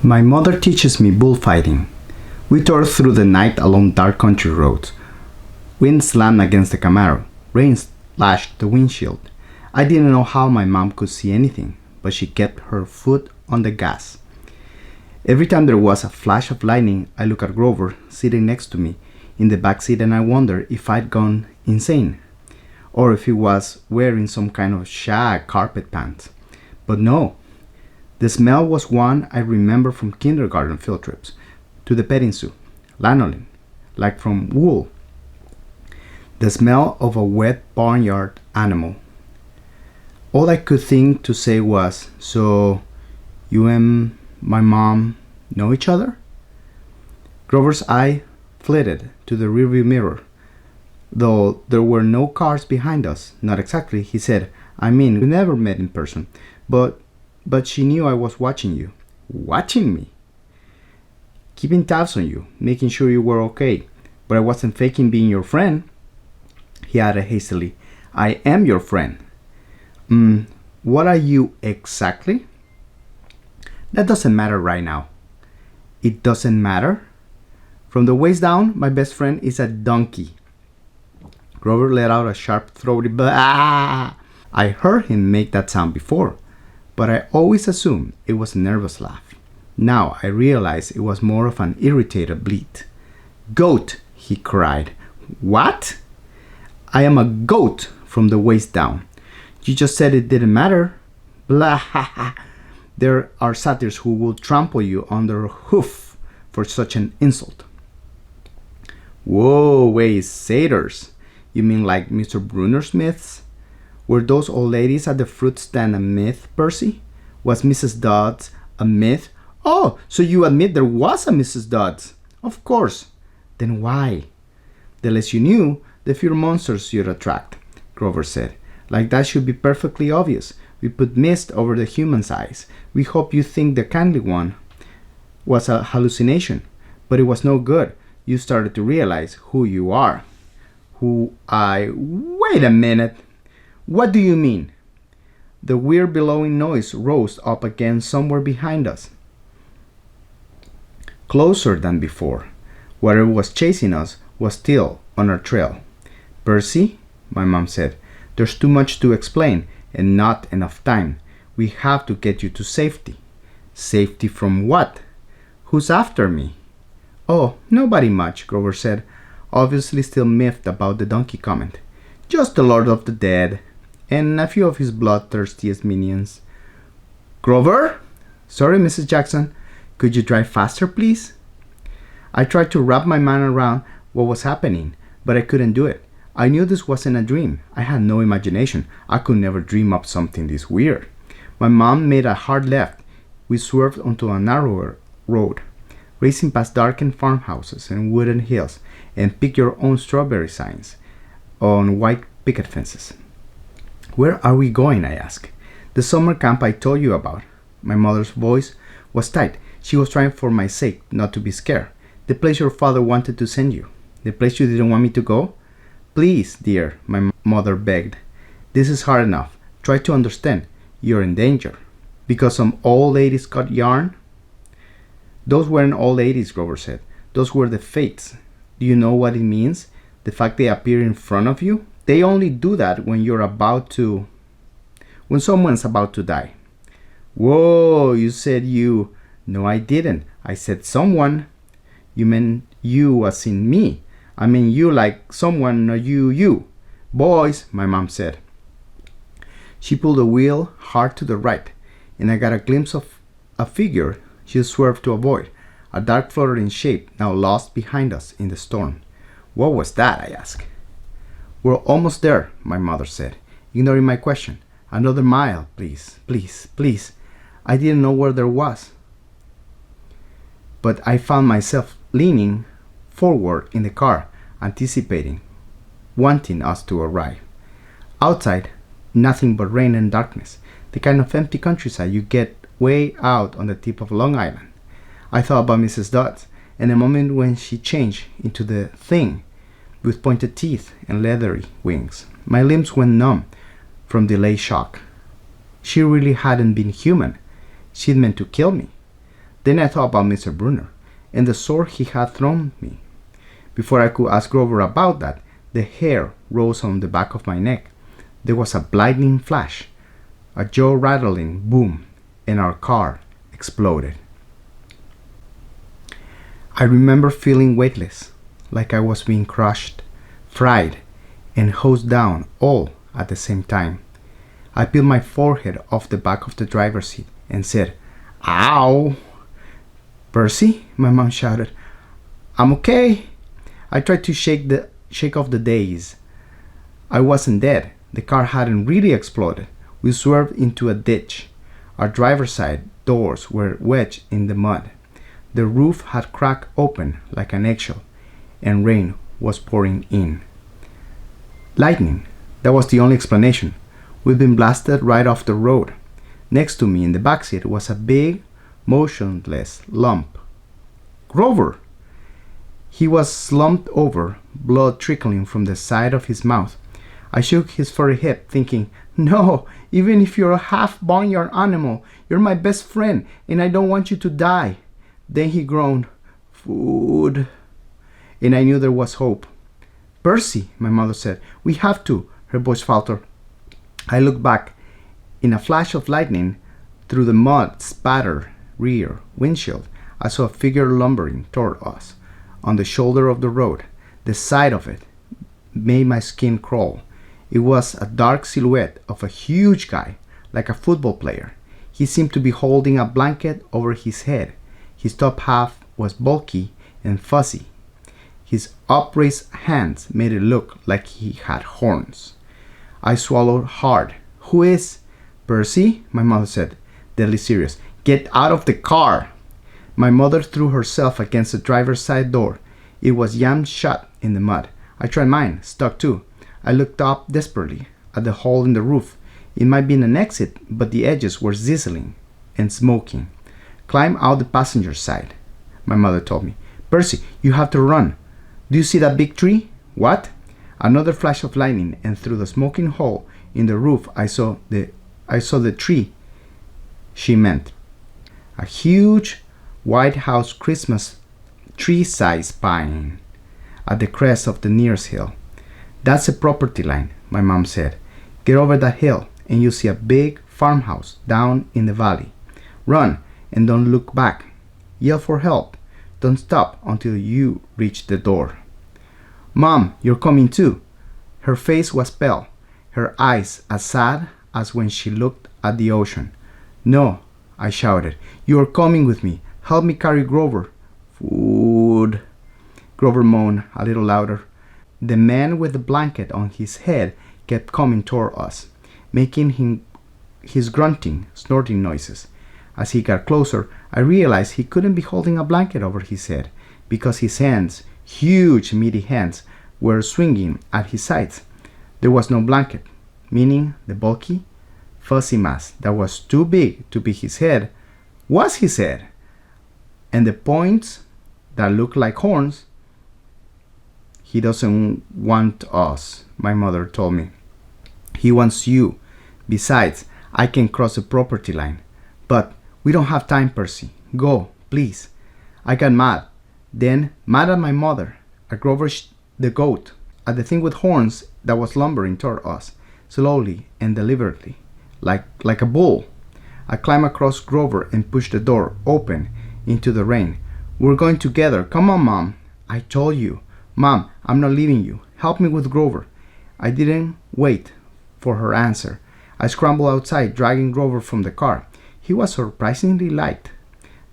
My mother teaches me bullfighting. We tore through the night along dark country roads. Wind slammed against the Camaro. Rain splashed the windshield. I didn't know how my mom could see anything, but she kept her foot on the gas. Every time there was a flash of lightning, I look at Rover sitting next to me in the back seat and I wonder if I'd gone insane or if he was wearing some kind of shag carpet pants. But no, the smell was one I remember from kindergarten field trips to the petting zoo, lanolin, like from wool. The smell of a wet barnyard animal. All I could think to say was, "So, you and my mom know each other?" Grover's eye flitted to the rearview mirror. Though there were no cars behind us, not exactly, he said. "I mean, we never met in person, but she knew I was watching you." "Watching me?" "Keeping tabs on you, making sure you were okay. But I wasn't faking being your friend." He added hastily, "I am your friend." What are you exactly?" "That doesn't matter right now." "It doesn't matter?" "From the waist down, my best friend is a donkey." Grover let out a sharp, throaty blah. I heard him make that sound before, but I always assumed it was a nervous laugh. Now I realize it was more of an irritated bleat. "Goat!" he cried. "What?" "I am a goat from the waist down. You just said it didn't matter." Blah. There are satyrs who will trample you under a hoof for such an insult. "Whoa, wait, satyrs? You mean like Mr. Brunner's myths? Were those old ladies at the fruit stand a myth, Percy? Was Mrs. Dodds a myth?" "Oh, so you admit there was a Mrs. Dodds?" "Of course." "Then why?" "The less you knew, the fewer monsters you'd attract," Grover said. "Like that should be perfectly obvious. We put mist over the human's eyes. We hope you think the kindly one was a hallucination. But it was no good. You started to realize who you are." Wait a minute. What do you mean?" The weird bellowing noise rose up again somewhere behind us. Closer than before. Whatever was chasing us was still on our trail. "Percy," my mom said, "there's too much to explain and not enough time. We have to get you to safety." "Safety from what? Who's after me?" "Oh, nobody much," Grover said, obviously still miffed about the donkey comment. "Just the Lord of the Dead and a few of his bloodthirstiest minions." "Grover?" "Sorry, Mrs. Jackson. Could you drive faster, please?" I tried to wrap my mind around what was happening, but I couldn't do it. I knew this wasn't a dream. I had no imagination. I could never dream up something this weird. My mom made a hard left. We swerved onto a narrower road, racing past darkened farmhouses and wooden hills and pick your own strawberry signs on white picket fences. "Where are we going?" I asked. "The summer camp I told you about." My mother's voice was tight. She was trying for my sake not to be scared. "The place your father wanted to send you." "The place you didn't want me to go?" "Please, dear," my mother begged. "This is hard enough. Try to understand. You're in danger." "Because some old ladies cut yarn?" "Those weren't old ladies," Grover said. "Those were the fates. Do you know what it means? The fact they appear in front of you? They only do that when someone's about to die." "Whoa, you said you..." "No, I didn't. I said someone." "You meant you as in me. I mean you like someone, not you. Boys," my mom said. She pulled the wheel hard to the right, and I got a glimpse of a figure she swerved to avoid, a dark fluttering shape now lost behind us in the storm. "What was that?" I asked. "We're almost there," my mother said, ignoring my question. "Another mile, please, please, please." I didn't know where there was, but I found myself leaning forward in the car, anticipating, wanting us to arrive. Outside, nothing but rain and darkness, the kind of empty countryside you get way out on the tip of Long Island. I thought about Mrs. Dodds and the moment when she changed into the thing with pointed teeth and leathery wings. My limbs went numb from delayed shock. She really hadn't been human. She'd meant to kill me. Then I thought about Mr. Brunner and the sword he had thrown me. Before I could ask Grover about that, the hair rose on the back of my neck. There was a blinding flash, a jaw-rattling boom, and our car exploded. I remember feeling weightless, like I was being crushed, fried, and hosed down all at the same time. I peeled my forehead off the back of the driver's seat and said, "Ow!" "Percy," my mom shouted, "I'm okay." I tried to shake off the daze. I wasn't dead. The car hadn't really exploded. We swerved into a ditch. Our driver's side doors were wedged in the mud. The roof had cracked open like an eggshell, and rain was pouring in. Lightning. That was the only explanation. We'd been blasted right off the road. Next to me in the backseat was a big, motionless lump. Grover! He was slumped over, blood trickling from the side of his mouth. I shook his furry head, thinking, "No, even if you're a half-barnyard animal, you're my best friend, and I don't want you to die." Then he groaned, "Food." And I knew there was hope. "Percy," my mother said, "we have to." Her voice faltered. I looked back. In a flash of lightning, through the mud-spattered rear windshield, I saw a figure lumbering toward us. On the shoulder of the road, the sight of it made my skin crawl. It was a dark silhouette of a huge guy, like a football player. He seemed to be holding a blanket over his head. His top half was bulky and fuzzy. His upraised hands made it look like he had horns. I swallowed hard. "Who is?" "Percy," my mother said, deadly serious. "Get out of the car." My mother threw herself against the driver's side door. It was jammed shut in the mud. I tried mine, stuck too. I looked up desperately at the hole in the roof. It might be an exit, but the edges were sizzling and smoking. "Climb out the passenger side," my mother told me. "Percy, you have to run. Do you see that big tree?" "What?" Another flash of lightning, and through the smoking hole in the roof I saw the tree she meant. A huge White House Christmas tree-sized pine at the crest of the nearest hill. "That's a property line," my mom said. "Get over that hill and you'll see a big farmhouse down in the valley. Run and don't look back. Yell for help. Don't stop until you reach the door." "Mom, you're coming too." Her face was pale, her eyes as sad as when she looked at the ocean. "No," I shouted. "You are coming with me. Help me carry Grover." "Food." Grover moaned a little louder. The man with the blanket on his head kept coming toward us, making his grunting, snorting noises. As he got closer, I realized he couldn't be holding a blanket over his head because his hands, huge meaty hands, were swinging at his sides. There was no blanket, meaning the bulky, fuzzy mass that was too big to be his head was his head. And the points that looked like horns. "He doesn't want us," my mother told me. "He wants you. Besides, I can cross the property line. But we don't have time, Percy. Go, please." I got mad. Then, mad at my mother, at Grover the goat, at the thing with horns that was lumbering toward us, slowly and deliberately, like a bull. I climbed across Grover and pushed the door open into the rain. "We're going together. Come on, Mom." "I told you." "Mom, I'm not leaving you. Help me with Grover." I didn't wait for her answer. I scrambled outside, dragging Grover from the car. He was surprisingly light,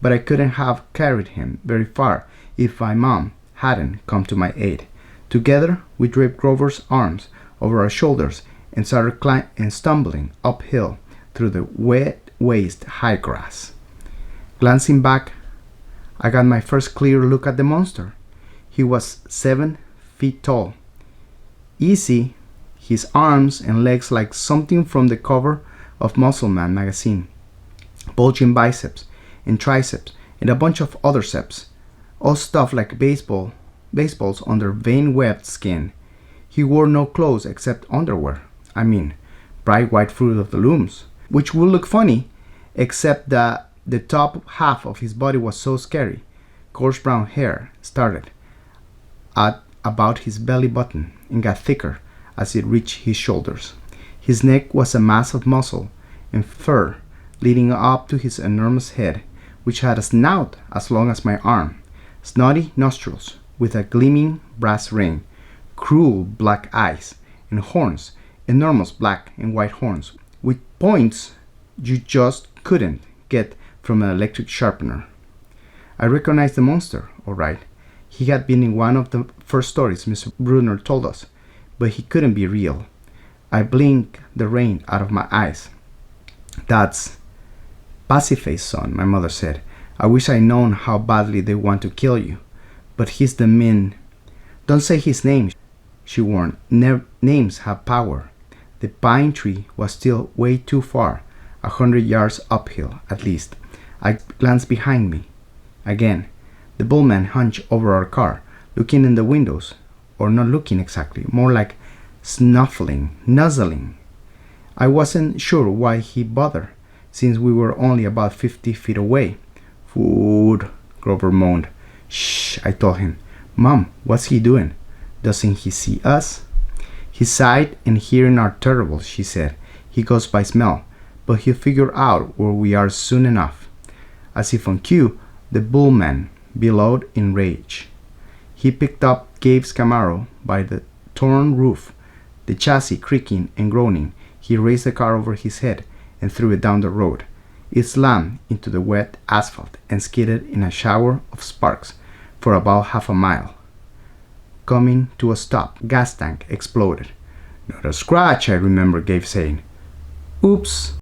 but I couldn't have carried him very far if my mom hadn't come to my aid. Together, we draped Grover's arms over our shoulders and started stumbling uphill through the wet waist high grass. Glancing back, I got my first clear look at the monster. He was 7 feet tall. Easy, his arms and legs like something from the cover of Muscle Man magazine. Bulging biceps and triceps and a bunch of other ceps, all stuffed like baseballs under vein-webbed skin. He wore no clothes except underwear. I mean, bright white Fruit of the Looms, which would look funny, except that The top half of his body was so scary. Coarse brown hair started at about his belly button and got thicker as it reached his shoulders. His neck was a mass of muscle and fur leading up to his enormous head, which had a snout as long as my arm, snotty nostrils with a gleaming brass ring, cruel black eyes, and horns, enormous black and white horns, with points you just couldn't get from an electric sharpener. I recognized the monster, all right. He had been in one of the first stories Mr. Brunner told us, but he couldn't be real. I blinked the rain out of my eyes. "That's Pasiphae's son," my mother said. "I wish I'd known how badly they want to kill you. But he's the min—" "Don't say his name," she warned. "Names have power." The pine tree was still way too far, 100 yards uphill at least. I glanced behind me. Again, the Bullman hunched over our car, looking in the windows, or not looking exactly, more like snuffling, nuzzling. I wasn't sure why he bothered, since we were only about 50 feet away. "Food," Grover moaned. "Shh," I told him. "Mom, what's he doing? Doesn't he see us?" "His sight and hearing are terrible," she said. "He goes by smell, but he'll figure out where we are soon enough." As if on cue, the Bullman bellowed in rage. He picked up Gabe's Camaro by the torn roof, the chassis creaking and groaning. He raised the car over his head and threw it down the road. It slammed into the wet asphalt and skidded in a shower of sparks for about half a mile. Coming to a stop, gas tank exploded. "Not a scratch," I remember Gabe saying. "Oops."